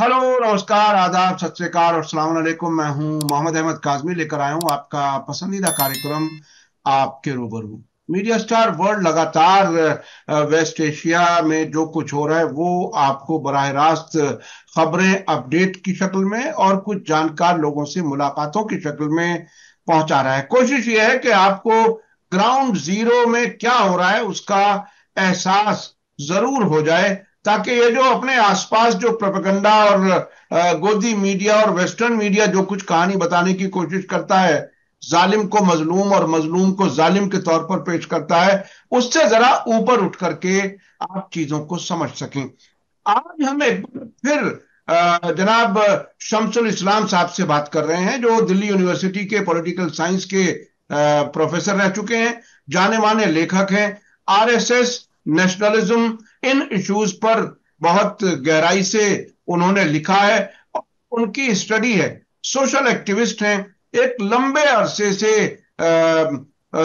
Hello, नमस्कार, आदाब, सत श्री अकाल और अस्सलाम वालेकुम। मैं हूं मोहम्मद अहमद काजमी, लेकर आया हूं आपका पसंदीदा कार्यक्रम आपके रूबरू। मीडिया स्टार वर्ल्ड लगातार वेस्ट एशिया में जो कुछ हो रहा है वो आपको बराह रास्त खबरें अपडेट की शक्ल में और कुछ जानकार लोगों से मुलाकातों की शक्ल में पहुंचा रहा है। कोशिश ये है कि आपको ग्राउंड जीरो में क्या हो रहा है उसका एहसास जरूर हो जाए, ताकि ये जो अपने आसपास जो प्रोपेगेंडा और गोदी मीडिया और वेस्टर्न मीडिया जो कुछ कहानी बताने की कोशिश करता है, जालिम को मजलूम और मजलूम को जालिम के तौर पर पेश करता है, उससे जरा ऊपर उठ करके आप चीजों को समझ सकें। आज हम एक बार फिर जनाब शमसुल इस्लाम साहब से बात कर रहे हैं, जो दिल्ली यूनिवर्सिटी के पॉलिटिकल साइंस के प्रोफेसर रह चुके हैं, जाने माने लेखक हैं। आरएसएस, नेशनलिज्म, इन इश्यूज पर बहुत गहराई से उन्होंने लिखा है। उनकी स्टडी है, सोशल एक्टिविस्ट हैं, एक लंबे अरसे से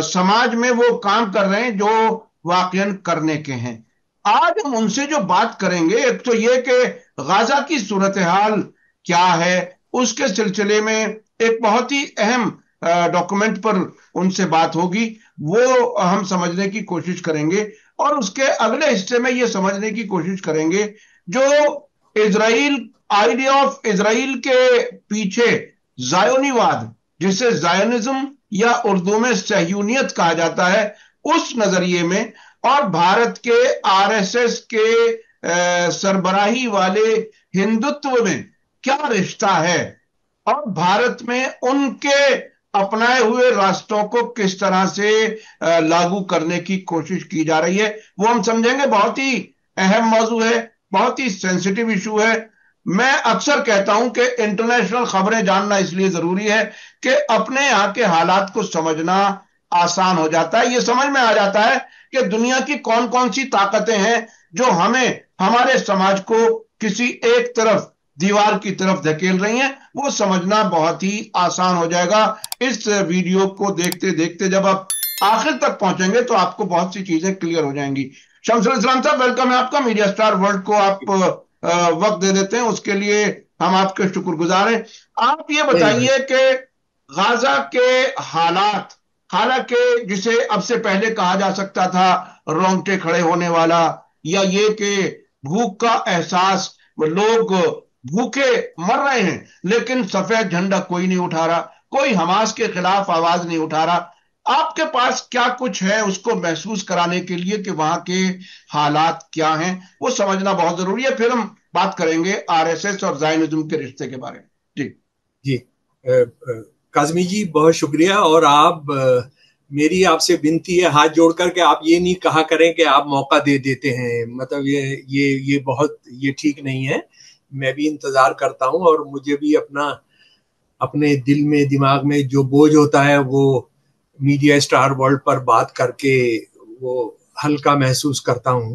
समाज में वो काम कर रहे हैं जो वाकईन करने के हैं। आज हम उनसे जो बात करेंगे, एक तो ये कि गाजा की सूरत हाल क्या है, उसके सिलसिले में एक बहुत ही अहम डॉक्यूमेंट पर उनसे बात होगी, वो हम समझने की कोशिश करेंगे। और उसके अगले हिस्से में ये समझने की कोशिश करेंगे जो इजराइल, आइडिया ऑफ इजराइल के पीछे जायोनीवाद, जिसे जायोनिज्म या उर्दू में सहयूनियत कहा जाता है, उस नजरिए में और भारत के आरएसएस के सरबराही वाले हिंदुत्व में क्या रिश्ता है और भारत में उनके अपनाए हुए रास्तों को किस तरह से लागू करने की कोशिश की जा रही है, वो हम समझेंगे। बहुत ही अहम मौजू है, बहुत ही सेंसिटिव इशू है। मैं अक्सर कहता हूं कि इंटरनेशनल खबरें जानना इसलिए जरूरी है कि अपने यहां के हालात को समझना आसान हो जाता है। ये समझ में आ जाता है कि दुनिया की कौन कौन सी ताकतें हैं जो हमें, हमारे समाज को किसी एक तरफ, दीवार की तरफ धकेल रही हैं। वो समझना बहुत ही आसान हो जाएगा। इस वीडियो को देखते देखते जब आप आखिर तक पहुंचेंगे तो आपको बहुत सी चीजें क्लियर हो जाएंगी। शमसुल इस्लाम साहब, वेलकम है आपका। मीडिया स्टार वर्ल्ड को आप वक्त दे देते हैं, उसके लिए हम आपके शुक्रगुजार हैं। आप ये नहीं नहीं भाई। बताइए कि गाजा के हालात, हालांकि जिसे अब से पहले कहा जा सकता था रोंगटे खड़े होने वाला, या ये कि भूख का एहसास, लोग भूखे मर रहे हैं लेकिन सफेद झंडा कोई नहीं उठा रहा, कोई हमास के खिलाफ आवाज नहीं उठा रहा। आपके पास क्या कुछ है उसको महसूस कराने के लिए कि वहां के हालात क्या हैं, वो समझना बहुत जरूरी है। फिर हम बात करेंगे आरएसएस और जायनिज्म के रिश्ते के बारे में। जी। जी काजमी जी, बहुत शुक्रिया। और आप मेरी आपसे विनती है हाथ जोड़कर के आप ये नहीं कहा करें कि आप मौका दे देते हैं। मतलब ये बहुत ये ठीक नहीं है। मैं भी इंतजार करता हूं और मुझे भी अपने दिल में दिमाग में जो बोझ होता है वो मीडिया स्टार वर्ल्ड पर बात करके वो हल्का महसूस करता हूं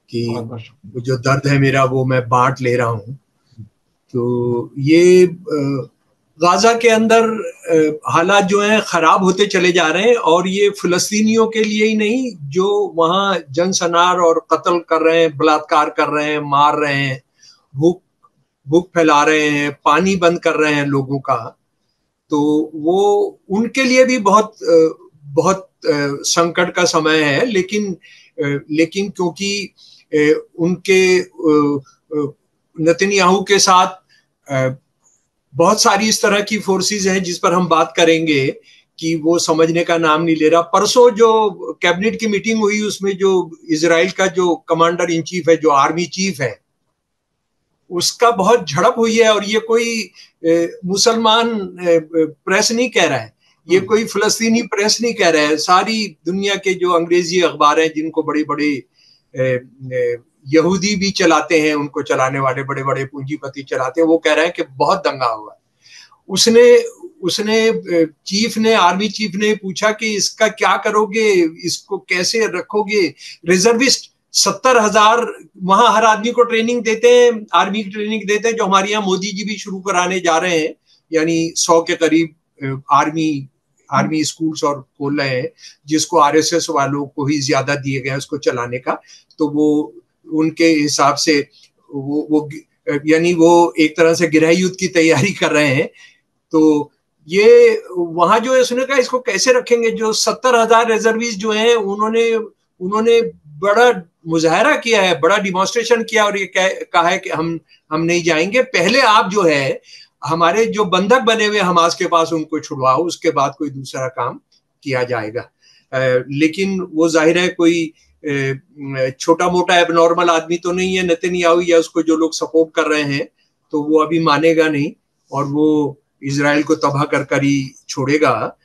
कि बहुत बहुत शुक्रिया। वो जो दर्द है मेरा वो मैं बांट ले रहा हूं। तो ये गाजा के अंदर हालात जो हैं खराब होते चले जा रहे हैं, और ये फिलिस्तीनियों के लिए ही नहीं, जो वहां जनसनार और कत्ल कर रहे हैं, बलात्कार कर रहे हैं, मार रहे हैं, भूख भूख फैला रहे हैं, पानी बंद कर रहे हैं लोगों का। तो वो उनके लिए भी बहुत बहुत संकट का समय है। लेकिन क्योंकि उनके नेतन्याहू के साथ बहुत सारी इस तरह की फोर्सेस हैं जिस पर हम बात करेंगे कि वो समझने का नाम नहीं ले रहा। परसों जो कैबिनेट की मीटिंग हुई उसमें जो इजराइल का जो कमांडर इन चीफ है, जो आर्मी चीफ है, उसका बहुत झड़प हुई है। और ये कोई मुसलमान प्रेस नहीं कह रहा है, ये कोई फिलिस्तीनी प्रेस नहीं कह रहा है। सारी दुनिया के जो अंग्रेजी अखबार हैं जिनको बड़े बड़े यहूदी भी चलाते हैं, उनको चलाने वाले बड़े बड़े पूंजीपति चलाते हैं, वो कह रहे हैं कि बहुत दंगा हुआ। उसने उसने चीफ ने, आर्मी चीफ ने पूछा कि इसका क्या करोगे, इसको कैसे रखोगे। रिजर्विस्ट 70,000 वहां हर आदमी को ट्रेनिंग देते हैं, आर्मी की ट्रेनिंग देते हैं, जो हमारे यहाँ मोदी जी भी शुरू कराने जा रहे हैं। यानी 100 के करीब आर्मी आर्मी स्कूल्स और खोल रहे हैं, जिसको आरएसएस वालों को ही ज्यादा दिए गए उसको चलाने का। तो वो उनके हिसाब से वो यानी वो एक तरह से गृह युद्ध की तैयारी कर रहे हैं। तो ये वहां जो है उसने कहा इसको कैसे रखेंगे। जो 70,000 रिजर्विस्ट जो हैं उन्होंने बड़ा मुजाहरा किया है, बड़ा डिमॉन्स्ट्रेशन किया और ये कहा है कि हम नहीं जाएंगे, पहले आप जो है हमारे जो बंधक बने हुए हमास के पास उनको छुड़वाओ, उसके बाद कोई दूसरा काम किया जाएगा। लेकिन वो जाहिर है कोई छोटा मोटा एबनॉर्मल आदमी तो नहीं है नेतन्याहू या उसको जो लोग सपोर्ट कर रहे हैं, तो वो अभी मानेगा नहीं और वो इजराइल को तबाह कर ही छोड़ेगा।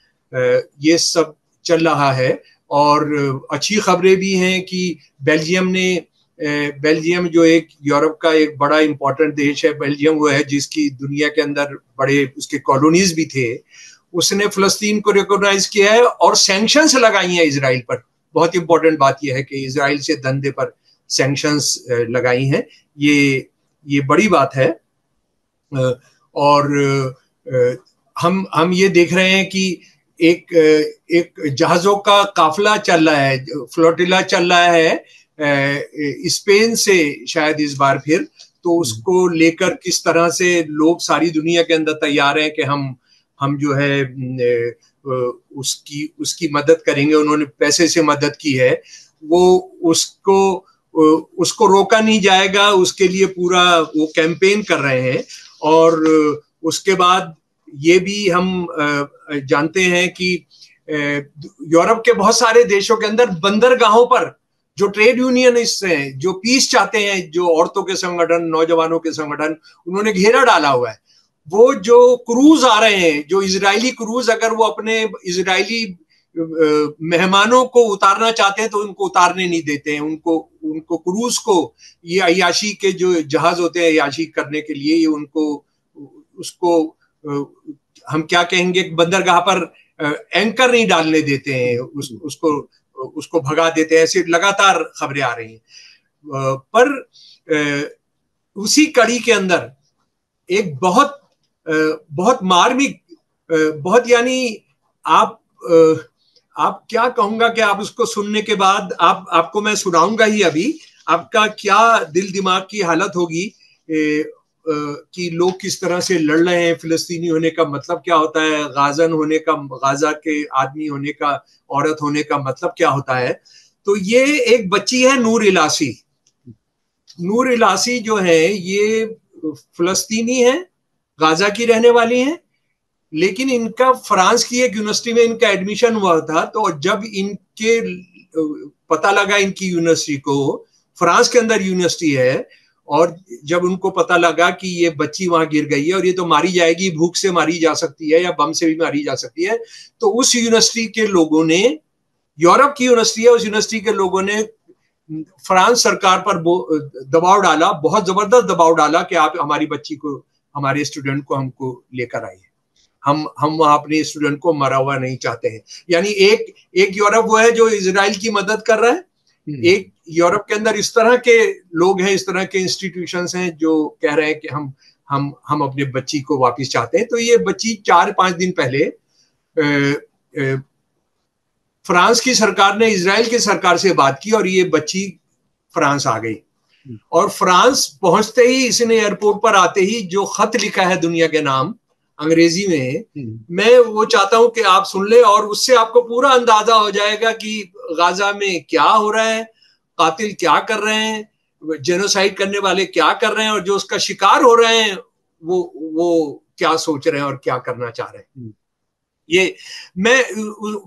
ये सब चल रहा है। और अच्छी खबरें भी हैं कि बेल्जियम जो एक यूरोप का एक बड़ा इंपॉर्टेंट देश है, बेल्जियम वो है जिसकी दुनिया के अंदर बड़े उसके कॉलोनीज भी थे, उसने फिलिस्तीन को रिकॉग्नाइज किया है और सैंक्शंस लगाई हैं इजराइल पर। बहुत इंपॉर्टेंट बात यह है कि इजराइल से धंधे पर सैंक्शंस लगाई हैं, ये बड़ी बात है। और हम ये देख रहे हैं कि एक जहाजों का काफिला चल रहा है, फ्लोटिला चल रहा है स्पेन से शायद इस बार फिर, तो उसको लेकर किस तरह से लोग सारी दुनिया के अंदर तैयार हैं कि हम जो है उसकी मदद करेंगे। उन्होंने पैसे से मदद की है, वो उसको रोका नहीं जाएगा, उसके लिए पूरा वो कैंपेन कर रहे हैं। और उसके बाद ये भी हम जानते हैं कि यूरोप के बहुत सारे देशों के अंदर बंदरगाहों पर जो ट्रेड यूनियनिस्ट हैं, जो पीस चाहते हैं, जो औरतों के संगठन, नौजवानों के संगठन, उन्होंने घेरा डाला हुआ है। वो जो क्रूज आ रहे हैं, जो इजरायली क्रूज, अगर वो अपने इजरायली मेहमानों को उतारना चाहते हैं तो उनको उतारने नहीं देते हैं। उनको क्रूज को, ये अय्याशी के जो जहाज होते हैं अय्याशी करने के लिए, ये उसको हम क्या कहेंगे, बंदरगाह पर एंकर नहीं डालने देते हैं, उसको भगा देते हैं। ऐसे लगातार खबरें आ रही हैं। पर उसी कड़ी के अंदर एक बहुत मार्मिक, बहुत, यानी आप क्या कहूंगा कि आप उसको सुनने के बाद आपको मैं सुनाऊंगा ही अभी, आपका क्या दिल दिमाग की हालत होगी कि लोग किस तरह से लड़ रहे हैं। फिलिस्तीनी होने का मतलब क्या होता है, गाजन होने का, गाजा के आदमी होने का, औरत होने का मतलब क्या होता है। तो ये एक बच्ची है नूर इलासी। नूर इलासी जो है ये फिलिस्तीनी है, गाजा की रहने वाली है, लेकिन इनका फ्रांस की एक यूनिवर्सिटी में इनका एडमिशन हुआ था। तो जब इनके पता लगा इनकी यूनिवर्सिटी को, फ्रांस के अंदर यूनिवर्सिटी है, और जब उनको पता लगा कि ये बच्ची वहां गिर गई है और ये तो मारी जाएगी, भूख से मारी जा सकती है या बम से भी मारी जा सकती है, तो उस यूनिवर्सिटी के लोगों ने, यूरोप की यूनिवर्सिटी है, उस यूनिवर्सिटी के लोगों ने फ्रांस सरकार पर दबाव डाला, बहुत जबरदस्त दबाव डाला कि आप हमारी बच्ची को, हमारे स्टूडेंट को हमको लेकर आइए। हम वहां अपने स्टूडेंट को मरा हुआ नहीं चाहते हैं। यानी एक यूरोप वो है जो इजराइल की मदद कर रहा है, एक यूरोप के अंदर इस तरह के लोग हैं, इस तरह के इंस्टीट्यूशंस हैं जो कह रहे हैं कि हम अपने बच्ची को वापस चाहते हैं। तो ये बच्ची 4-5 दिन पहले फ्रांस की सरकार ने इजराइल की सरकार से बात की और ये बच्ची फ्रांस आ गई। और फ्रांस पहुंचते ही इसने एयरपोर्ट पर आते ही जो खत लिखा है दुनिया के नाम अंग्रेजी में, मैं वो चाहता हूं कि आप सुन ले, और उससे आपको पूरा अंदाजा हो जाएगा कि गाजा में क्या हो रहा है, कातिल क्या कर रहे हैं, जेनोसाइड करने वाले क्या कर रहे हैं, और जो उसका शिकार हो रहे हैं वो क्या सोच रहे हैं और क्या करना चाह रहे हैं। ये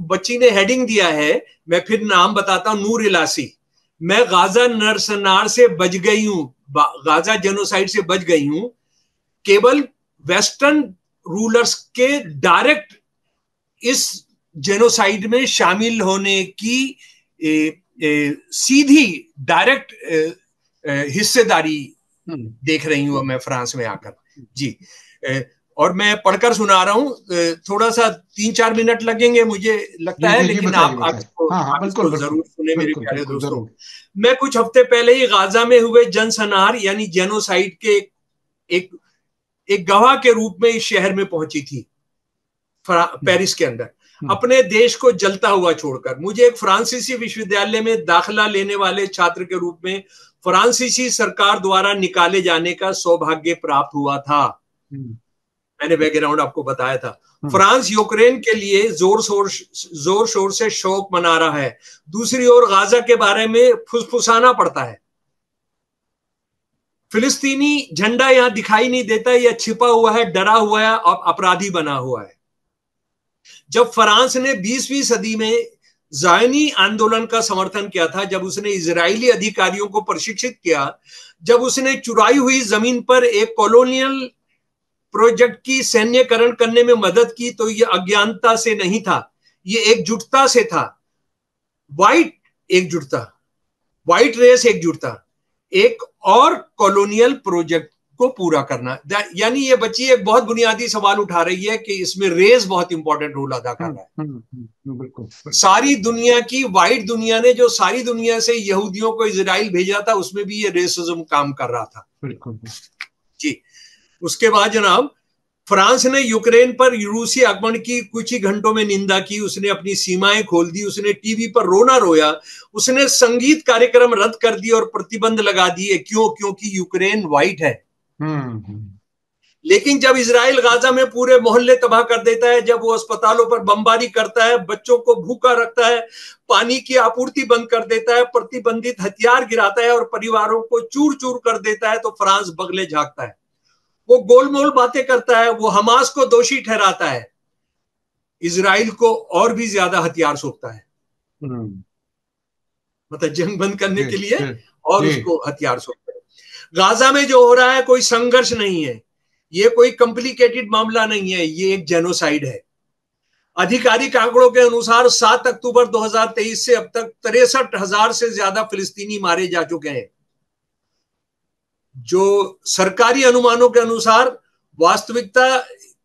बच्ची ने हेडिंग दिया है, मैं फिर नाम बताता हूं, नूर इलासी। मैं गाजा नरसंहार से बच गई हूं, गाजा जेनोसाइड से बच गई हूं, केवल वेस्टर्न रूलर्स के डायरेक्ट इस जेनोसाइड में शामिल होने की सीधी डायरेक्ट हिस्सेदारी देख रही हूं मैं फ्रांस में आकर। जी, और मैं पढ़कर सुना रहा हूं, थोड़ा सा 3-4 मिनट लगेंगे मुझे लगता है, लेकिन आप इसको जरूर सुने मेरे प्यारे दोस्तों। मैं कुछ हफ्ते पहले ही गाजा में हुए जनसंहार यानी जेनोसाइड के एक गवाह के रूप में इस शहर में पहुंची थी, पेरिस के अंदर, अपने देश को जलता हुआ छोड़कर। मुझे एक फ्रांसीसी विश्वविद्यालय में दाखिला लेने वाले छात्र के रूप में फ्रांसीसी सरकार द्वारा निकाले जाने का सौभाग्य प्राप्त हुआ था। मैंने बैकग्राउंड आपको बताया था। फ्रांस यूक्रेन के लिए जोर शोर से शोक मना रहा है, दूसरी ओर गाजा के बारे में फुसफुसाना पड़ता है। फिलिस्तीनी झंडा यहां दिखाई नहीं देता, यह छिपा हुआ है, डरा हुआ है और अपराधी बना हुआ है। जब फ्रांस ने 20वीं सदी में ज़ायनी आंदोलन का समर्थन किया था, जब उसने इजरायली अधिकारियों को प्रशिक्षित किया, जब उसने चुराई हुई जमीन पर एक कॉलोनियल प्रोजेक्ट की सैन्यकरण करने में मदद की, तो यह अज्ञानता से नहीं था, यह एकजुटता से था। व्हाइट रेस एकजुटता, एक और कॉलोनियल प्रोजेक्ट को पूरा करना। यानी ये बच्ची एक बहुत बुनियादी सवाल उठा रही है कि इसमें रेस बहुत इंपॉर्टेंट रोल अदा कर रहा है। बिल्कुल। सारी दुनिया की व्हाइट दुनिया ने जो सारी दुनिया से यहूदियों को इजराइल भेजा था, उसमें भी ये रेसिज्म काम कर रहा था। बिल्कुल जी। उसके बाद जनाब, फ्रांस ने यूक्रेन पर रूसी आक्रमण की कुछ ही घंटों में निंदा की, उसने अपनी सीमाएं खोल दी, उसने टीवी पर रोना रोया, उसने संगीत कार्यक्रम रद्द कर दिए और प्रतिबंध लगा दिए। क्यों? क्योंकि यूक्रेन व्हाइट है। लेकिन जब इजराइल गाजा में पूरे मोहल्ले तबाह कर देता है, जब वो अस्पतालों पर बमबारी करता है, बच्चों को भूखा रखता है, पानी की आपूर्ति बंद कर देता है, प्रतिबंधित हथियार गिराता है और परिवारों को चूर चूर कर देता है, तो फ्रांस बगले झांकता है, वो गोलमोल बातें करता है, वो हमास को दोषी ठहराता है, इजराइल को और भी ज्यादा हथियार सौंपता है, मतलब जंग बंद करने के लिए, और उसको हथियार सौंपता है। गाजा में जो हो रहा है कोई संघर्ष नहीं है, ये कोई कॉम्प्लिकेटेड मामला नहीं है, ये एक जेनोसाइड है। आधिकारिक आंकड़ों के अनुसार 7 अक्टूबर 2023 से अब तक 63,000 से ज्यादा फिलिस्तीनी मारे जा चुके हैं। जो सरकारी अनुमानों के अनुसार वास्तविकता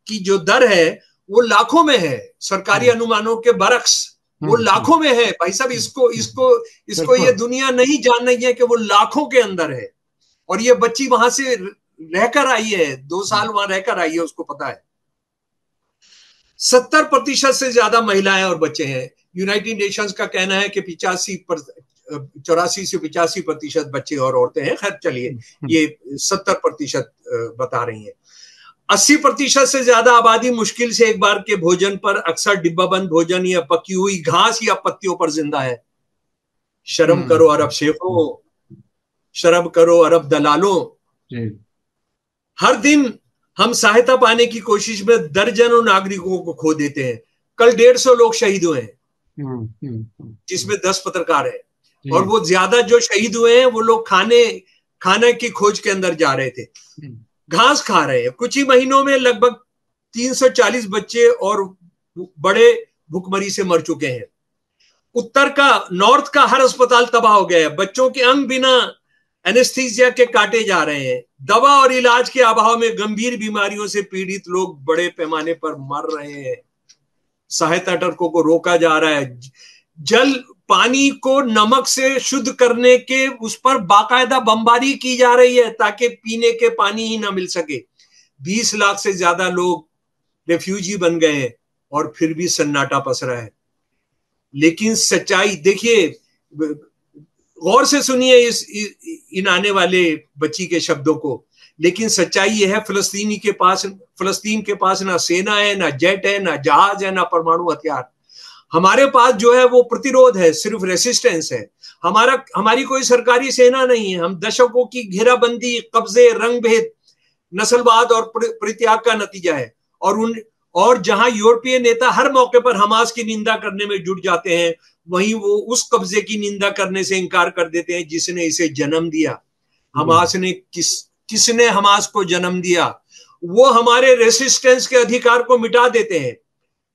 की जो दर है वो लाखों में है, सरकारी अनुमानों के बरक्स वो लाखों में है। भाई साहब, इसको ये दुनिया नहीं जान रही है कि वो लाखों के अंदर है। और ये बच्ची वहां से रहकर आई है, 2 साल वहां रहकर आई है, उसको पता है। 70% से ज्यादा महिलाएं और बच्चे हैं। यूनाइटेड नेशंस का कहना है कि 84 से 85% बच्चे और औरतें हैं। खैर चलिए, ये 70% बता रही हैं। 80% से ज्यादा आबादी मुश्किल से एक बार के भोजन पर, अक्सर डिब्बाबंद भोजन या पकी हुई घास या पत्तियों पर जिंदा है। शर्म करो अरब शेखों, शर्म करो अरब दलालों। हर दिन हम सहायता पाने की कोशिश में दर्जनों नागरिकों को खो देते हैं। कल 150 लोग शहीद हुए हैं, जिसमें 10 पत्रकार हैं, और वो ज्यादा जो शहीद हुए हैं वो लोग खाने की खोज के अंदर जा रहे थे, घास खा रहे हैं। कुछ ही महीनों में लगभग 340 बच्चे और बड़े भुखमरी से मर चुके हैं। नॉर्थ का हर अस्पताल तबाह हो गया है। बच्चों के अंग बिना एनेस्थीसिया के काटे जा रहे हैं। दवा और इलाज के अभाव में गंभीर बीमारियों से पीड़ित लोग बड़े पैमाने पर मर रहे हैं। सहायता ट्रकों को रोका जा रहा है। जल पानी को नमक से शुद्ध करने के उस पर बाकायदा बमबारी की जा रही है ताकि पीने के पानी ही ना मिल सके। 20 लाख से ज्यादा लोग रेफ्यूजी बन गए हैं और फिर भी सन्नाटा पसरा है। लेकिन सच्चाई देखिए, गौर से सुनिए इन आने वाले बच्ची के शब्दों को। लेकिन सच्चाई यह है, फलस्तीन के पास ना सेना है, ना जेट है, ना जहाज है, ना परमाणु हथियार। हमारे पास जो है वो प्रतिरोध है, सिर्फ रेसिस्टेंस है। हमारी कोई सरकारी सेना नहीं है। हम दशकों की घेराबंदी, कब्जे, रंगभेद, नस्लवाद और परित्याग का नतीजा है। और जहां यूरोपीय नेता हर मौके पर हमास की निंदा करने में जुट जाते हैं, वहीं वो उस कब्जे की निंदा करने से इनकार कर देते हैं जिसने इसे जन्म दिया। हमास ने किसने हमास को जन्म दिया? वो हमारे रेसिस्टेंस के अधिकार को मिटा देते हैं,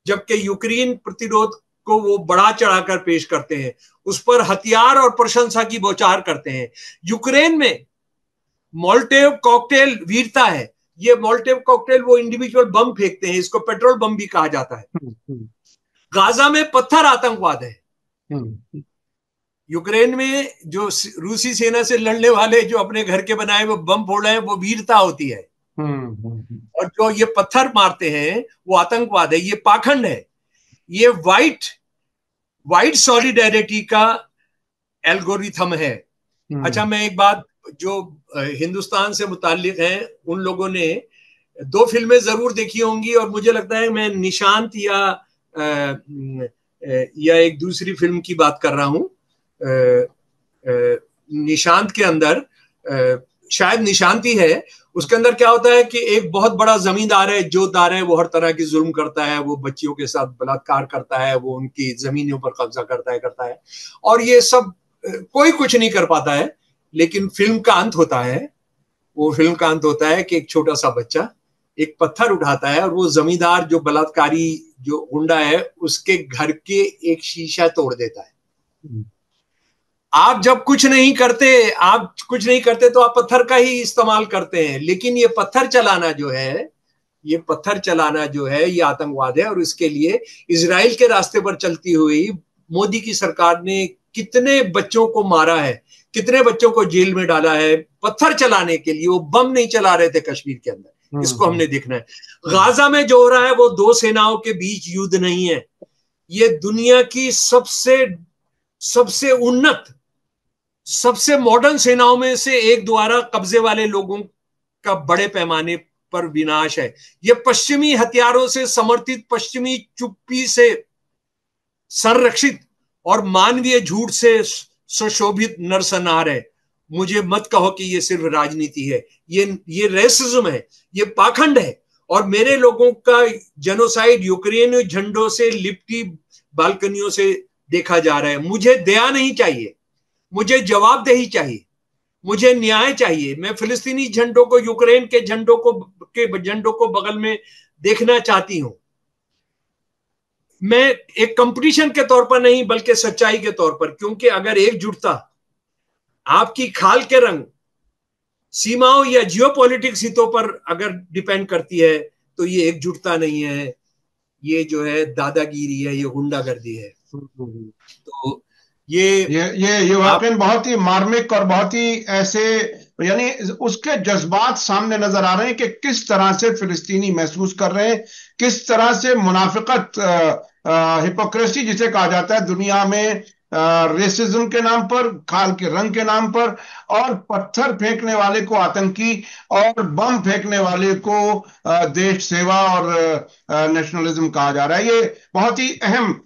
जबकि यूक्रेन प्रतिरोध को वो बढ़ा चढ़ाकर पेश करते हैं, उस पर हथियार और प्रशंसा की बौछार करते हैं। यूक्रेन में मोल्टेव कॉकटेल वीरता है। ये मोल्टेव कॉकटेल वो इंडिविजुअल बम फेंकते हैं, इसको पेट्रोल बम भी कहा जाता है। गाजा में पत्थर आतंकवाद है। यूक्रेन में जो रूसी सेना से लड़ने वाले जो अपने घर के बनाए वो बम फोड़ रहे हैं, वो वीरता होती है। और जो ये पत्थर मारते हैं वो आतंकवाद है, ये पाखंड है। ये व्हाइट सॉलिडेरिटी का एल्गोरिथम है। अच्छा, मैं एक बात जो हिंदुस्तान से मुताल्लिक है, उन लोगों ने 2 फिल्में जरूर देखी होंगी, और मुझे लगता है मैं निशांत या एक दूसरी फिल्म की बात कर रहा हूं। निशांत के अंदर, शायद निशांति है, उसके अंदर क्या होता है कि एक बहुत बड़ा जमींदार है, जोतदार है, वो हर तरह की जुल्म करता है, वो बच्चियों के साथ बलात्कार करता है, वो उनकी जमीनों पर कब्जा करता है, और ये सब कोई कुछ नहीं कर पाता है। लेकिन फिल्म का अंत होता है, वो फिल्म का अंत होता है कि एक छोटा सा बच्चा एक पत्थर उठाता है, और वो जमींदार जो बलात्कारी जो गुंडा है उसके घर के एक शीशा तोड़ देता है। आप जब कुछ नहीं करते तो आप पत्थर का ही इस्तेमाल करते हैं, लेकिन ये पत्थर चलाना जो है ये आतंकवाद है। और इसके लिए इजराइल के रास्ते पर चलती हुई मोदी की सरकार ने कितने बच्चों को मारा है, कितने बच्चों को जेल में डाला है पत्थर चलाने के लिए। वो बम नहीं चला रहे थे कश्मीर के अंदर, इसको हमने देखना है। गाजा में जो हो रहा है वो 2 सेनाओं के बीच युद्ध नहीं है, ये दुनिया की सबसे उन्नत, सबसे मॉडर्न सेनाओं में से एक द्वारा कब्जे वाले लोगों का बड़े पैमाने पर विनाश है। ये पश्चिमी हथियारों से समर्थित, पश्चिमी चुप्पी से संरक्षित और मानवीय झूठ से सुशोभित नरसंहार है। मुझे मत कहो कि ये सिर्फ राजनीति है, ये रेसिज्म है, ये पाखंड है। और मेरे लोगों का जेनोसाइड यूक्रेन झंडों से लिपटी बालकनियों से देखा जा रहा है। मुझे दया नहीं चाहिए, मुझे जवाबदेही चाहिए, मुझे न्याय चाहिए। मैं फिलिस्तीनी झंडों को, यूक्रेन के झंडों को बगल में देखना चाहती हूं। मैं एक कंपटीशन के तौर पर नहीं, बल्कि सच्चाई के तौर पर, क्योंकि अगर एकजुटता आपकी खाल के रंग, सीमाओं या जियोपॉलिटिक्स हितों पर अगर डिपेंड करती है तो ये एकजुटता नहीं है, ये जो है दादागिरी है, ये गुंडागर्दी है। तो ये वाकई बहुत ही मार्मिक और बहुत ही ऐसे, यानी उसके जज्बात सामने नजर आ रहे हैं कि किस तरह से फिलिस्तीनी महसूस कर रहे हैं, किस तरह से मुनाफिकत, हिपोक्रेसी जिसे कहा जाता है दुनिया में, रेसिज्म के नाम पर, खाल के रंग के नाम पर, और पत्थर फेंकने वाले को आतंकी और बम फेंकने वाले को देश सेवा और नेशनलिज्म कहा जा रहा है। ये बहुत ही अहम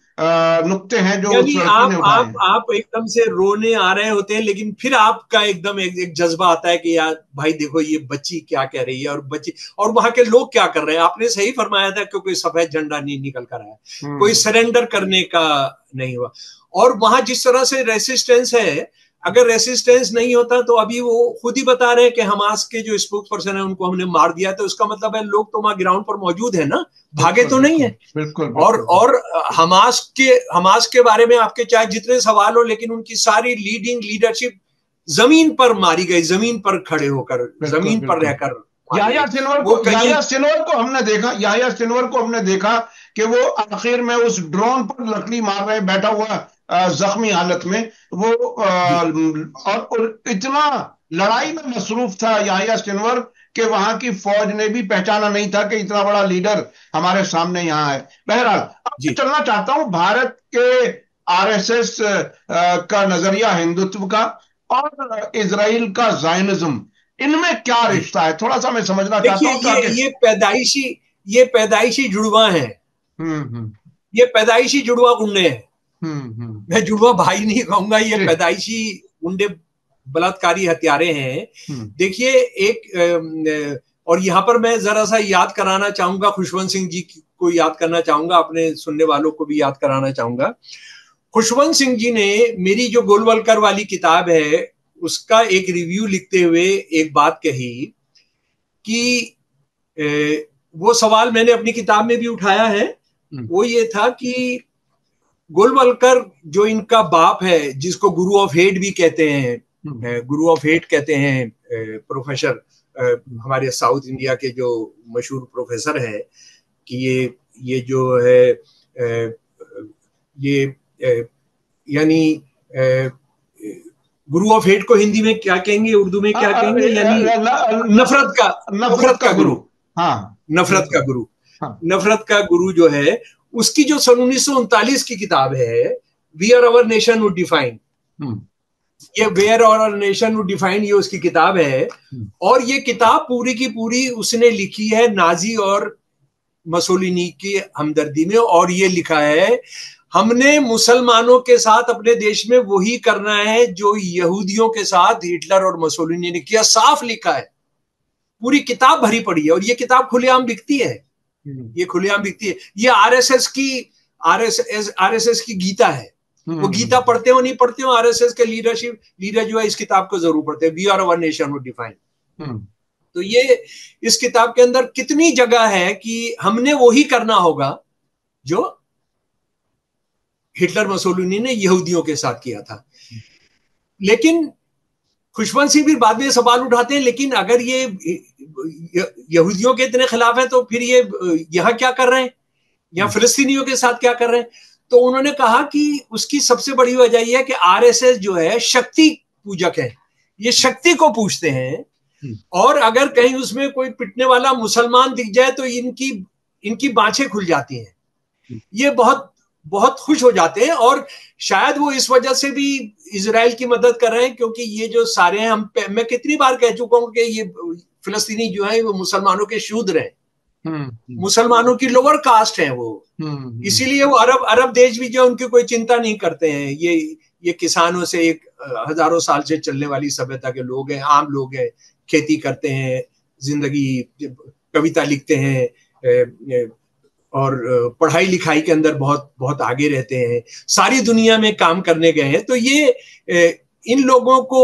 नुक्ते हैं जो उस लड़की ने उठाए हैं। आप एकदम से रोने आ रहे होते हैं, लेकिन फिर आपका एकदम एक जज्बा आता है कि यार भाई देखो ये बच्ची क्या कह रही है, और बच्ची और वहां के लोग क्या कर रहे हैं। आपने सही फरमाया था कि कोई सफेद झंडा नहीं निकल कर आया, कोई सरेंडर करने का नहीं हुआ। और वहां जिस तरह से रेसिस्टेंस है, अगर रेसिस्टेंस नहीं होता तो अभी वो खुद ही बता रहे हैं कि हमास के जो स्पोक्स पर्सन है उनको हमने मार दिया, तो उसका मतलब है लोग तो वहां ग्राउंड पर मौजूद है ना, भागे तो नहीं है। बिल्कुल। और हमास के बारे में आपके चाहे जितने सवाल हो, लेकिन उनकी सारी लीडरशिप जमीन पर मारी गई, जमीन पर खड़े होकर, जमीन पर रहकर। याह्या सिनवर को हमने देखा कि वो आखिर में उस ड्रोन पर लकड़ी मार रहे बैठा हुआ जख्मी हालत में, वो और इतना लड़ाई में मसरूफ था याह्या सिनवर कि वहां की फौज ने भी पहचाना नहीं था कि इतना बड़ा लीडर हमारे सामने यहाँ है। बहरहाल अब चलना चाहता हूं भारत के आरएसएस का नजरिया हिंदुत्व का और इजराइल का ज़ायनिज्म, इनमें क्या रिश्ता है, थोड़ा सा मैं समझना चाहता हूं। ये पैदाइशी जुड़वा है, ये पैदाइशी जुड़वा गुंडे हैं। मैं जुड़वा भाई नहीं कहूंगा, ये पैदाइशी गुंडे बलात्कारी हत्यारे हैं। देखिए और यहां पर मैं जरा सा याद कराना चाहूंगा, खुशवंत सिंह जी को याद करना चाहूंगा, अपने सुनने वालों को भी याद कराना चाहूंगा। खुशवंत सिंह जी ने मेरी जो गोलवलकर वाली किताब है उसका एक रिव्यू लिखते हुए एक बात कही कि वो सवाल मैंने अपनी किताब में भी उठाया है। वो ये था कि गोलवलकर जो इनका बाप है, जिसको गुरु ऑफ हेट भी कहते हैं, गुरु ऑफ हेट कहते हैं, प्रोफेसर हमारे साउथ इंडिया के जो मशहूर प्रोफेसर है, कि ये जो है ये यानी गुरु ऑफ हेट को हिंदी में क्या कहेंगे, उर्दू में क्या कहेंगे, यानी नफरत का गुरु। हाँ, नफरत का गुरु। नफरत का गुरु जो है, उसकी जो सन 1939 की किताब है, we or our nation would define, ये वेयर और नेशन डिफाइंड, ये उसकी किताब है। और ये किताब पूरी की पूरी उसने लिखी है नाजी और मसोलिनी की हमदर्दी में। और ये लिखा है, हमने मुसलमानों के साथ अपने देश में वही करना है जो यहूदियों के साथ हिटलर और मसोलिनी ने किया। साफ लिखा है, पूरी किताब भरी पड़ी है। और ये किताब खुलेआम बिकती है, ये खुलेआम बिकती है। ये आरएसएस की गीता है। वो गीता पढ़ते हो नहीं पढ़ते हो, आरएसएस के लीडर जो है इस किताब को जरूर पढ़ते हैं, we or our nation would define. तो ये इस किताब के अंदर कितनी जगह है कि हमने वही करना होगा जो हिटलर मसोलिनी ने यहूदियों के साथ किया था। लेकिन खुशवंत सिंह भी बाद में सवाल उठाते हैं, लेकिन अगर ये यहूदियों के इतने खिलाफ है तो फिर ये यहां क्या कर रहे हैं, यहाँ फिलिस्तीनियों के साथ क्या कर रहे हैं? तो उन्होंने कहा कि उसकी सबसे बड़ी वजह यह है कि आरएसएस जो है शक्ति पूजक है, ये शक्ति को पूजते हैं। और अगर कहीं उसमें कोई पिटने वाला मुसलमान दिख जाए तो इनकी बाँछें खुल जाती हैं, ये बहुत बहुत खुश हो जाते हैं। और शायद वो इस वजह से भी इजराइल की मदद कर रहे हैं, क्योंकि ये जो सारे हैं, मैं कितनी बार कह चुका हूं कि ये फिलिस्तीनी जो है वो मुसलमानों के शूद्र हैं, मुसलमानों की लोअर कास्ट है वो। इसीलिए वो अरब देश भी जो उनकी कोई चिंता नहीं करते हैं। ये किसानों से एक हजारों साल से चलने वाली सभ्यता के लोग हैं, आम लोग हैं, खेती करते हैं, जिंदगी, कविता लिखते हैं और पढ़ाई लिखाई के अंदर बहुत बहुत आगे रहते हैं, सारी दुनिया में काम करने गए हैं। तो ये इन लोगों को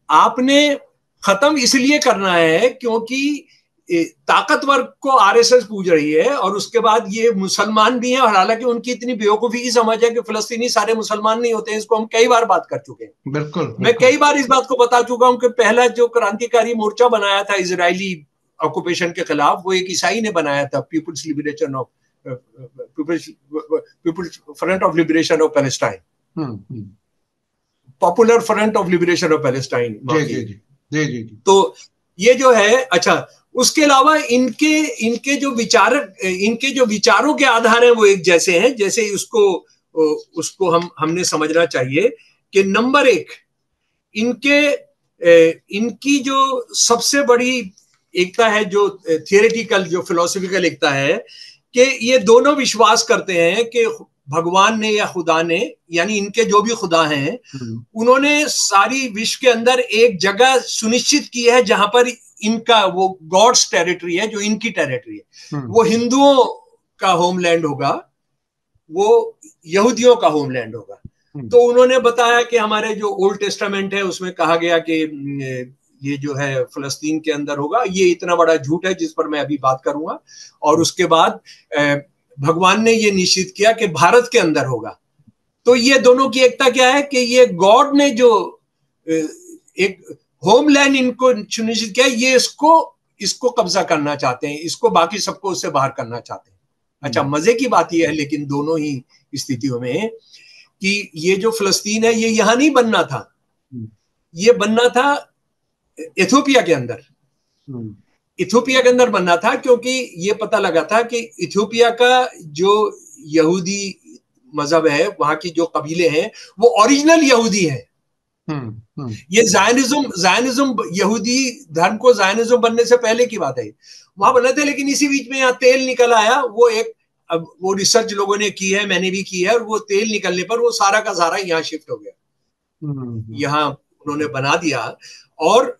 आपने खत्म इसलिए करना है क्योंकि ताकतवर को आरएसएस पूज रही है, और उसके बाद ये मुसलमान भी हैं। और हालांकि उनकी इतनी बेवकूफी की समझ है कि फिलिस्तीनी सारे मुसलमान नहीं होते हैं, इसको हम कई बार बात कर चुके हैं। बिल्कुल, मैं कई बार इस बात को बता चुका हूं कि पहला जो क्रांतिकारी मोर्चा बनाया था इजरायली ऑक्यूपेशन के खिलाफ, वो एक ईसाई ने बनाया था, People's Front of Liberation of Palestine, Popular Front of Liberation of Palestine. तो ये जो है, अच्छा, उसके अलावा इनके जो विचारों के आधार हैं वो एक जैसे हैं। जैसे उसको हमने समझना चाहिए कि नंबर एक, इनकी जो सबसे बड़ी एकता है, जो थियोरेटिकल, जो फिलोसफिकल एकता है, कि ये दोनों विश्वास करते हैं कि भगवान ने या खुदा ने, यानी इनके जो भी खुदा हैं, उन्होंने सारी विश्व के अंदर एक जगह सुनिश्चित की है जहां पर इनका वो गॉड्स टेरिटरी है, जो इनकी टेरिटरी है। वो हिंदुओं का होमलैंड होगा, वो यहूदियों का होमलैंड होगा। तो उन्होंने बताया कि हमारे जो ओल्ड टेस्टामेंट है उसमें कहा गया कि ये जो है फिलिस्तीन के अंदर होगा। ये इतना बड़ा झूठ है जिस पर मैं अभी बात करूंगा। और उसके बाद भगवान ने ये निश्चित किया कि भारत के अंदर होगा। तो ये दोनों की एकता क्या है कि ये गॉड ने जो एक होमलैंड इनको सुनिश्चित किया, ये इसको कब्जा करना चाहते हैं, इसको बाकी सबको उससे बाहर करना चाहते हैं। अच्छा, मजे की बात यह है लेकिन दोनों ही स्थितियों में कि ये जो फिलिस्तीन है ये यहां नहीं बनना था, ये बनना था इथियोपिया के अंदर। इथियोपिया के अंदर बनना था क्योंकि ये पता लगा था कि इथियोपिया का जो यहूदी मजहब है, वहां की जो कबीले हैं, वो ओरिजिनल यहूदी है। ये जायनिज्म यहूदी धर्म को जायनिज्म बनने से पहले की बात है, वहां बने थे। लेकिन इसी बीच में यहाँ तेल निकल आया, वो रिसर्च लोगों ने की है, मैंने भी की है, और वो तेल निकलने पर वो सारा का सारा यहाँ शिफ्ट हो गया, यहाँ उन्होंने बना दिया। और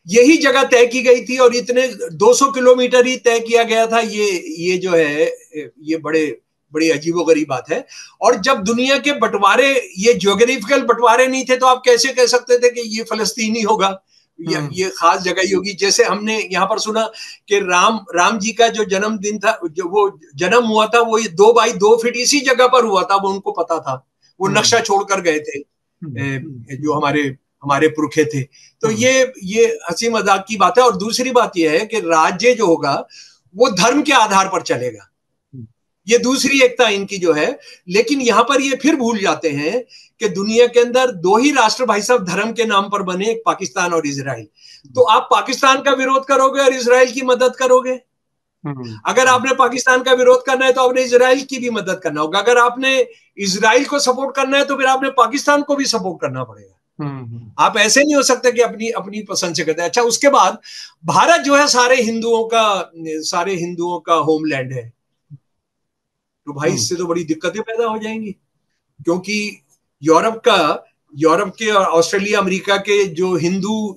यही जगह तय की गई थी, और इतने 200 किलोमीटर ही तय किया गया था। ये जो है ये बड़ी अजीबोगरीब बात है। और जब दुनिया के बंटवारे, ये ज्योग्राफिकल बंटवारे नहीं थे, तो आप कैसे कह सकते थे कि ये फलस्तीनी होगा, ये खास जगह ही होगी। जैसे हमने यहाँ पर सुना कि राम जी का जो जन्मदिन था, जो वो जन्म हुआ था, वो 2 बाई 2 फीट इसी जगह पर हुआ था, वो उनको पता था, वो नक्शा छोड़कर गए थे जो हमारे पुरखे थे। तो ये हंसी मजाक की बात है। और दूसरी बात यह है कि राज्य जो होगा वो धर्म के आधार पर चलेगा, ये दूसरी एकता इनकी जो है। लेकिन यहां पर ये फिर भूल जाते हैं कि दुनिया के अंदर 2 ही राष्ट्र भाई साहब धर्म के नाम पर बने, एक पाकिस्तान और इजराइल। तो आप पाकिस्तान का विरोध करोगे और इजराइल की मदद करोगे, अगर आपने पाकिस्तान का विरोध करना है तो आपने इजराइल की भी मदद करना होगा। अगर आपने इजराइल को सपोर्ट करना है तो फिर आपने पाकिस्तान को भी सपोर्ट करना पड़ेगा। आप ऐसे नहीं हो सकते कि अपनी अपनी पसंद से करते हैं। अच्छा, उसके बाद भारत जो है सारे हिंदुओं का होमलैंड है, तो भाई इससे तो बड़ी दिक्कतें पैदा हो जाएंगी, क्योंकि यूरोप के और ऑस्ट्रेलिया अमेरिका के जो हिंदू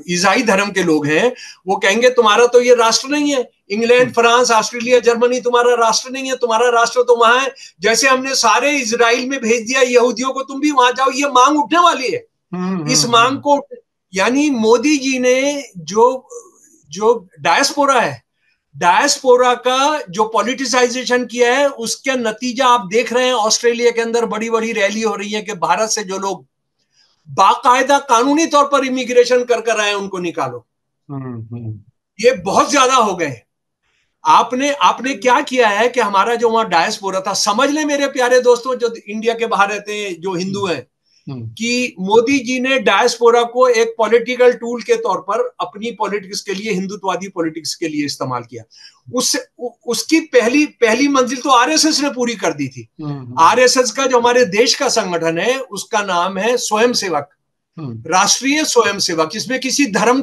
ईसाई धर्म के लोग हैं वो कहेंगे तुम्हारा तो ये राष्ट्र नहीं है। इंग्लैंड, फ्रांस, ऑस्ट्रेलिया, जर्मनी तुम्हारा राष्ट्र नहीं है, तुम्हारा राष्ट्र तो वहां है। जैसे हमने सारे इजराइल में भेज दिया यहूदियों को, तुम भी वहां जाओ, ये मांग उठने वाली है। इस मांग को, यानी मोदी जी ने जो जो डायस्पोरा का जो पॉलिटिसाइजेशन किया है, उसका नतीजा आप देख रहे हैं। ऑस्ट्रेलिया के अंदर बड़ी बड़ी रैली हो रही है कि भारत से जो लोग बाकायदा कानूनी तौर पर इमिग्रेशन कर आए उनको निकालो। ये बहुत ज्यादा हो गए। आपने आपने क्या किया है कि हमारा जो वहां डायस्पोरा था, समझ ले मेरे प्यारे दोस्तों जो इंडिया के बाहर रहते हैं, जो हिंदू हैं, कि मोदी जी ने डायस्पोरा को एक पॉलिटिकल टूल के तौर पर अपनी पॉलिटिक्स के लिए, हिंदुत्ववादी पॉलिटिक्स के लिए इस्तेमाल किया। उसकी पहली मंजिल तो आरएसएस ने पूरी कर दी थी। आरएसएस का जो हमारे देश का संगठन है उसका नाम है स्वयंसेवक, राष्ट्रीय स्वयंसेवक। इसमें किसी धर्म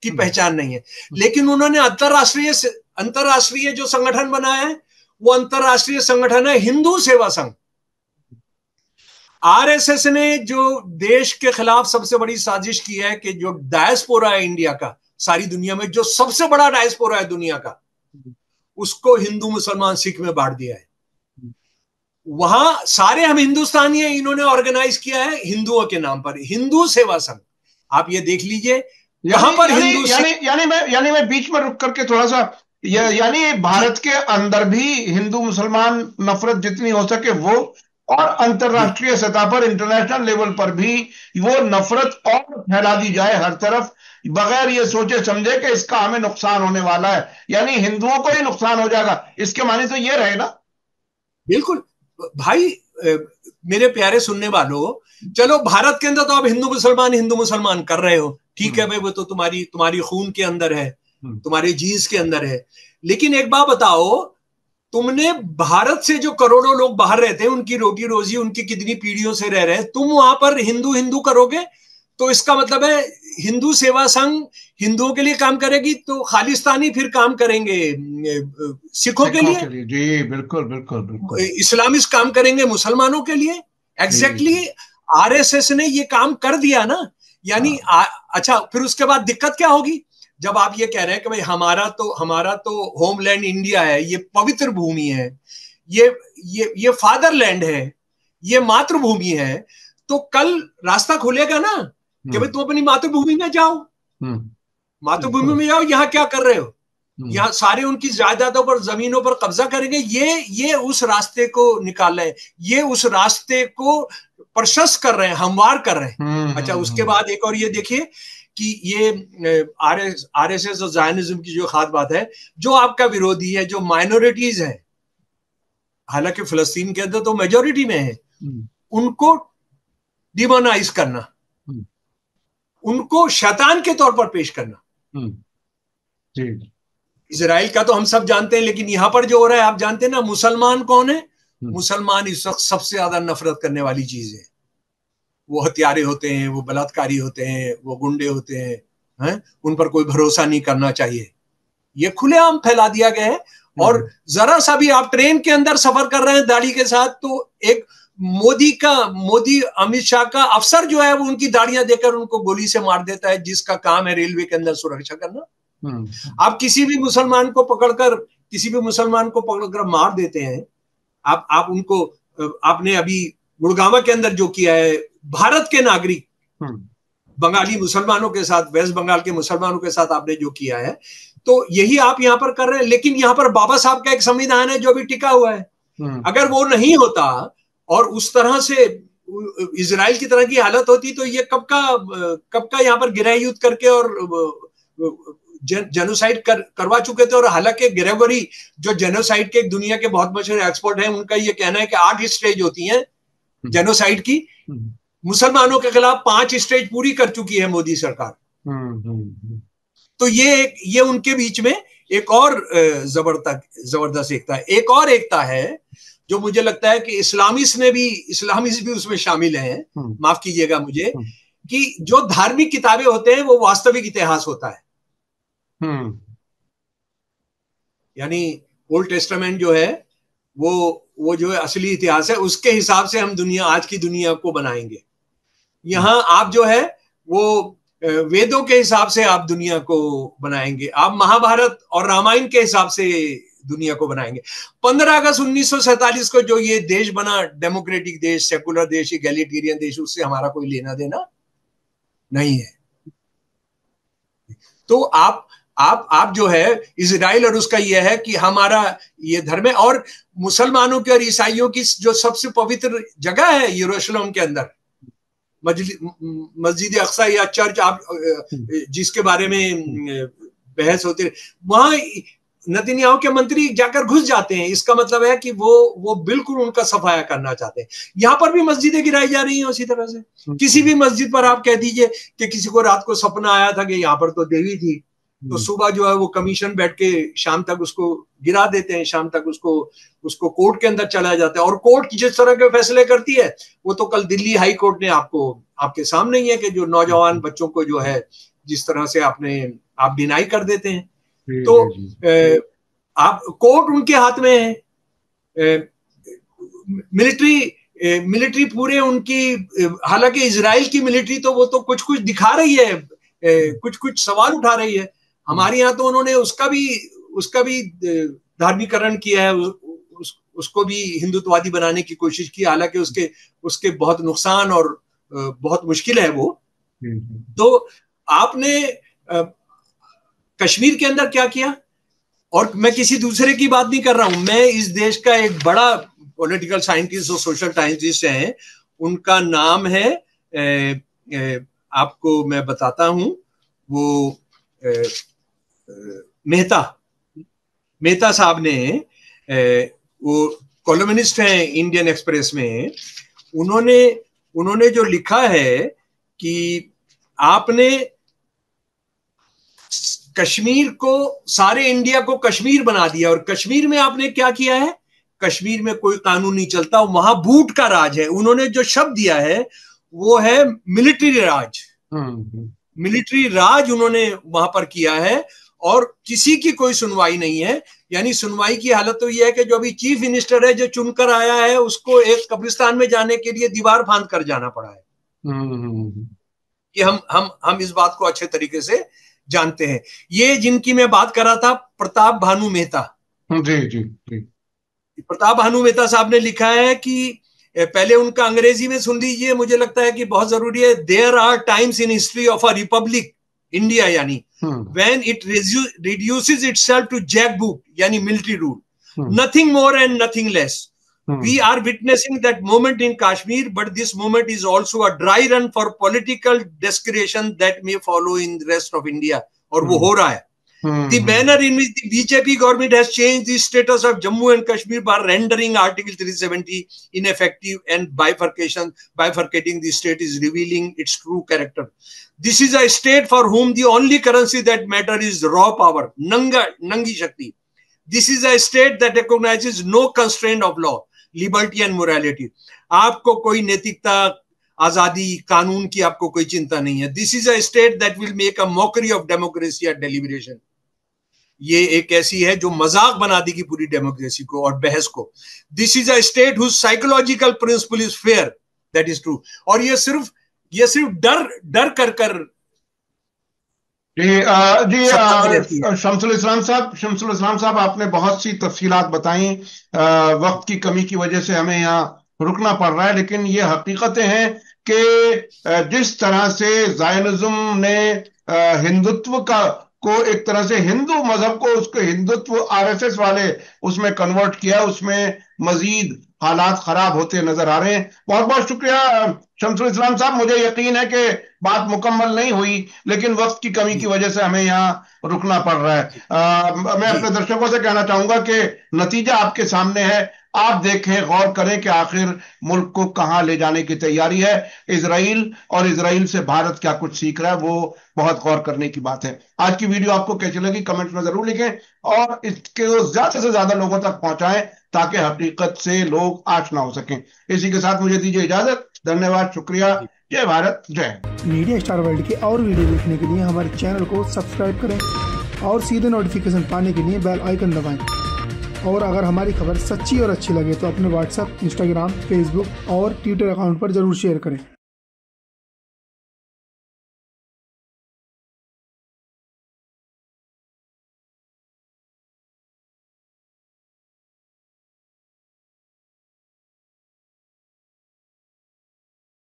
की पहचान नहीं है, लेकिन उन्होंने अंतरराष्ट्रीय जो संगठन बनाया है वो अंतरराष्ट्रीय संगठन है हिंदू सेवा संघ। आरएसएस ने जो देश के खिलाफ सबसे बड़ी साजिश की है कि जो डायस्पोरा है इंडिया का, सारी दुनिया में जो सबसे बड़ा डायस्पोरा है दुनिया का, उसको हिंदू, मुसलमान, सिख में बांट दिया है। वहां सारे हम हिंदुस्तानी हैं, इन्होंने ऑर्गेनाइज किया है हिंदुओं के नाम पर, हिंदू सेवा संघ। आप ये देख लीजिए यहां पर हिंदू, यानी मैं बीच में रुक करके थोड़ा सा, यानी भारत के अंदर भी हिंदू मुसलमान नफरत जितनी हो सके वो, और अंतरराष्ट्रीय सतह पर, इंटरनेशनल लेवल पर भी वो नफरत और फैला दी जाए हर तरफ, बगैर ये सोचे समझे कि इसका हमें नुकसान होने वाला है, यानी हिंदुओं को ही नुकसान हो जाएगा। इसके माने तो ये रहे ना। बिल्कुल भाई, मेरे प्यारे सुनने वालों, चलो भारत के अंदर तो आप हिंदू मुसलमान कर रहे हो, ठीक है भाई, वो तो तुम्हारी खून के अंदर है, तुम्हारे जीन्स के अंदर है। लेकिन एक बात बताओ, तुमने भारत से जो करोड़ों लोग बाहर रहते हैं, उनकी रोटी रोजी, उनकी कितनी पीढ़ियों से रह रहे हैं, तुम वहां पर हिंदू हिंदू करोगे तो इसका मतलब है हिंदू सेवा संघ हिंदुओं के लिए काम करेगी तो खालिस्तानी फिर काम करेंगे सिखों के लिए। जी बिल्कुल बिल्कुल बिल्कुल। इस्लामिस्ट काम करेंगे मुसलमानों के लिए। एग्जैक्टली आरएसएस ने ये काम कर दिया ना। यानी अच्छा, फिर उसके बाद दिक्कत क्या होगी जब आप ये कह रहे हैं कि भाई हमारा तो होमलैंड इंडिया है, ये पवित्र भूमि है, ये फादरलैंड है, ये मातृभूमि है, तो कल रास्ता खुलेगा ना कि भाई तुम अपनी मातृभूमि में जाओ, मातृभूमि में जाओ, यहाँ क्या कर रहे हो, यहाँ सारे उनकी जायदादों पर, जमीनों पर कब्जा करेंगे। ये उस रास्ते को निकाल रहे हैं, ये उस रास्ते को प्रशस्त कर रहे हैं, हमवार कर रहे हैं। अच्छा, उसके बाद एक और ये देखिए कि ये आरएसएस और ज़ायनिज्म की जो खास बात है, जो आपका विरोधी है, जो माइनॉरिटीज है, हालांकि फिलिस्तीन के अंदर तो मेजोरिटी में है, उनको डिमोनाइज करना, उनको शैतान के तौर पर पेश करना। इजराइल का तो हम सब जानते हैं, लेकिन यहां पर जो हो रहा है आप जानते हैं ना। मुसलमान कौन है? मुसलमान इस वक्त सबसे ज्यादा नफरत करने वाली चीज है। वो हत्यारे होते हैं, वो बलात्कारी होते हैं, वो गुंडे होते हैं, उन पर कोई भरोसा नहीं करना चाहिए। ये खुलेआम फैला दिया गया है। और जरा सा भी आप ट्रेन के अंदर सफर कर रहे हैं दाढ़ी के साथ, तो एक मोदी अमित शाह का अफसर जो है वो उनकी दाढ़ियां देकर उनको गोली से मार देता है, जिसका काम है रेलवे के अंदर सुरक्षा करना। आप किसी भी मुसलमान को पकड़कर मार देते हैं। आप उनको, आपने अभी गुड़गांव के अंदर जो किया है भारत के नागरिक बंगाली मुसलमानों के साथ, वेस्ट बंगाल के मुसलमानों के साथ आपने जो किया है, तो यही आप यहां पर कर रहे हैं। लेकिन यहां पर बाबा साहब का एक संविधान है जो भी टिका हुआ है। अगर वो नहीं होता और उस तरह से इजराइल की तरह की हालत होती, तो ये कब का यहाँ पर गृह युद्ध करके और जेनोसाइड करवा चुके थे। और हालांकि ग्रेगोरी जो जेनोसाइड के एक दुनिया के बहुत मशहूर एक्सपर्ट हैं, उनका ये कहना है कि 8 स्टेज होती हैं जेनोसाइड की। मुसलमानों के खिलाफ 5 स्टेज पूरी कर चुकी है मोदी सरकार। तो ये उनके बीच में एक और जबरदस्त एकता है, एक और एकता है जो मुझे लगता है कि इस्लामिस्ट भी उसमें शामिल हैं, माफ कीजिएगा मुझे, कि जो धार्मिक किताबें होते हैं वो वास्तविक इतिहास होता है। यानी ओल्ड टेस्टामेंट जो है वो जो है असली इतिहास है, उसके हिसाब से हम आज की दुनिया को बनाएंगे। यहाँ आप जो है वो वेदों के हिसाब से आप दुनिया को बनाएंगे, आप महाभारत और रामायण के हिसाब से दुनिया को बनाएंगे। 15 अगस्त 1947 को जो ये देश बना, डेमोक्रेटिक देश, सेकुलर देश, इगैलिटेरियन देश, उससे हमारा कोई लेना देना नहीं है। तो आप जो है इजराइल और उसका यह है कि हमारा ये धर्म है, और मुसलमानों की और ईसाइयों की जो सबसे पवित्र जगह है यरूशलेम के अंदर, मस्जिद अक्सा या चर्च, आप जिसके बारे में बहस होती है, वहां नेतन्याहू के मंत्री जाकर घुस जाते हैं। इसका मतलब है कि वो बिल्कुल उनका सफाया करना चाहते हैं। यहां पर भी मस्जिदें गिराई जा रही हैं उसी तरह से। किसी भी मस्जिद पर आप कह दीजिए कि किसी को रात को सपना आया था कि यहाँ पर तो देवी थी, तो सुबह जो है वो कमीशन बैठ के शाम तक उसको गिरा देते हैं, शाम तक उसको कोर्ट के अंदर चला जाता है। और कोर्ट जिस तरह के फैसले करती है वो तो कल दिल्ली हाई कोर्ट ने आपके सामने ही है कि जो नौजवान बच्चों को जो है जिस तरह से आप डिनाई कर देते हैं। तो आप कोर्ट उनके हाथ में है, मिलिट्री पूरे उनकी, हालांकि इजराइल की मिलिट्री तो वो तो कुछ कुछ दिखा रही है, कुछ सवाल उठा रही है। हमारे यहाँ तो उन्होंने उसका भी धार्मिकरण किया है, उसको भी हिंदुत्ववादी बनाने की कोशिश की, हालांकि उसके बहुत नुकसान और बहुत मुश्किल है वो। तो आपने कश्मीर के अंदर क्या किया, और मैं किसी दूसरे की बात नहीं कर रहा हूं, मैं इस देश का एक बड़ा पॉलिटिकल साइंटिस्ट और सोशल साइंटिस्ट है, उनका नाम है आपको मैं बताता हूं, वो मेहता साहब ने, वो कॉलमनिस्ट हैं इंडियन एक्सप्रेस में, उन्होंने जो लिखा है कि आपने कश्मीर को, सारे इंडिया को कश्मीर बना दिया, और कश्मीर में आपने क्या किया है, कश्मीर में कोई कानून नहीं चलता, वहां बूट का राज है। उन्होंने जो शब्द दिया है वो है मिलिट्री राज। मिलिट्री राज उन्होंने वहां पर किया है, और किसी की कोई सुनवाई नहीं है। यानी सुनवाई की हालत तो यह है कि जो अभी चीफ मिनिस्टर है जो चुनकर आया है, उसको एक कब्रिस्तान में जाने के लिए दीवार फांद कर जाना पड़ा है। ये हम इस बात को अच्छे तरीके से जानते हैं। ये जिनकी मैं बात कर रहा था, प्रताप भानु मेहता, जी। प्रताप भानु मेहता साहब ने लिखा है कि पहले उनका अंग्रेजी में सुन लीजिए, मुझे लगता है कि बहुत जरूरी है। There are times in history of a republic India, यानी when it reduces itself to jackboot, यानी military rule, nothing more and nothing less. We are witnessing that moment in Kashmir, but this moment is also a dry run for political desecration that may follow in the rest of India. और वो हो रहा है। The manner in which the BJP government has changed the status of Jammu and Kashmir by rendering Article 370 ineffective and bifurcating the state is revealing its true character. This is a state for whom the only currency that matters is raw power, Nangi Shakti. This is a state that recognizes no constraint of law, liberty and morality. आपको कोई नैतिकता, आजादी, कानून की आपको कोई चिंता नहीं है। This is a state that will make a mockery of democracy and deliberation. ये एक ऐसी है जो मजाक बना देगी पूरी डेमोक्रेसी को और बहस को। This is a state whose psychological principle is fear, that is true. और ये सिर्फ डर कर शमसुल इस्लाम साहब, आपने बहुत सी तफसीलात बताई। वक्त की कमी की वजह से हमें यहाँ रुकना पड़ रहा है, लेकिन ये हकीकतें हैं कि जिस तरह से ज़ायनिज़्म ने हिंदुत्व को एक तरह से, हिंदू मजहब को, उसको हिंदुत्व आरएसएस वाले उसमें कन्वर्ट किया, उसमें मजीद हालात खराब होते नजर आ रहे हैं। बहुत बहुत शुक्रिया शमसुल इस्लाम साहब। मुझे यकीन है कि बात मुकम्मल नहीं हुई, लेकिन वक्त की कमी की वजह से हमें यहाँ रुकना पड़ रहा है। मैं अपने दर्शकों से कहना चाहूंगा कि नतीजा आपके सामने है, आप देखें, गौर करें कि आखिर मुल्क को कहां ले जाने की तैयारी है इजराइल, और इजराइल से भारत क्या कुछ सीख रहा है, वो बहुत गौर करने की बात है। आज की वीडियो आपको कैसी लगी कमेंट में जरूर लिखें, और इसके ज्यादा से ज्यादा लोगों तक पहुंचाएं ताकि हकीकत से लोग आशना हो सकें। इसी के साथ मुझे दीजिए इजाजत। धन्यवाद, शुक्रिया। जय भारत, जय। मीडिया स्टार वर्ल्ड के और वीडियो देखने के लिए हमारे चैनल को सब्सक्राइब करें और सीधे नोटिफिकेशन पाने के लिए बेल आइकन दबाएं। और अगर हमारी खबर सच्ची और अच्छी लगे तो अपने व्हाट्सएप, इंस्टाग्राम, फेसबुक और ट्विटर अकाउंट पर जरूर शेयर करें।